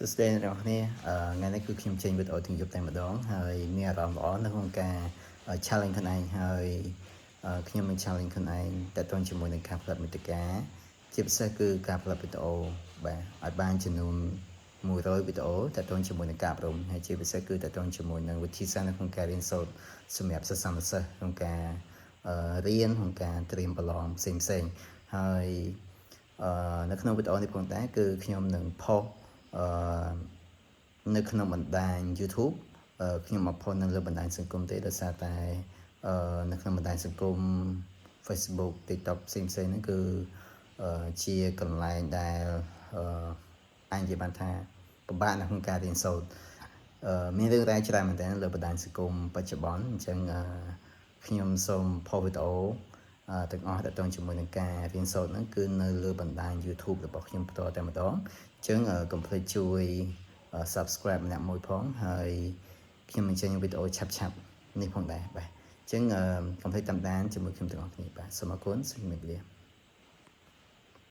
Sustain របស់គ្នាថ្ងៃនេះគឺខ្ញុំចេញវីដេអូទាំងយប់តែម្ដងហើយមានអារម្មណ៍ល្អនៅក្នុងការ challenge ខ្លួនឯងហើយខ្ញុំនឹង challenge ខ្លួនឯងតទៅជាមួយនឹងការផលិតមាតិកាជាពិសេសគឺការផលិតវីដេអូបាទឲ្យបានចំនួន100វីដេអូតទៅជាមួយនឹងការអប់រំហើយជាពិសេសគឺតទៅជាមួយនឹងវិធីសាស្ត្រនៅក្នុងការរៀនសូត្រសម្រាប់សិស្សានុសិស្សក្នុងការរៀនក្នុងការត្រៀមប្រឡងផ្សេងៗហើយនៅក្នុងវីដេអូនេះផងដែរគឺខ្ញុំនឹងផុសនៅក្នុងបណ្ដាញ YouTube ខ្ញុំមកផុសនៅលើបណ្ដាញសង្គមទេដោយសារតែនៅក្នុងបណ្ដាញសង្គម Facebook TikTok ផ្សេងៗហ្នឹងគឺជាកន្លែងដែលអាចនិយាយបានថាពិបាកនៅក្នុងការរៀនសូត្រមានរឿងរ៉ាវច្រើនមែនទែនលើបណ្ដាញសង្គមបច្ចុប្បន្នអញ្ចឹងខ្ញុំសូមផុសវីដេអូទាំងអស់ទាក់ទងជាមួយនឹងការរៀនសូត្រហ្នឹងគឺនៅលើបណ្ដាញ YouTube របស់ខ្ញុំផ្ទាល់តែម្ដងអញ្ចឹងកុំភ្លេចជួយ subscribe ម្នាក់មួយផងហើយខ្ញុំនឹងចេញវីដេអូឆាប់ៗនេះផងដែរបាទអញ្ចឹងកុំភ្លេចតាមដានជាមួយខ្ញុំទាំងអស់គ្នាបាទសូមអរគុណសូមជម្រាបលា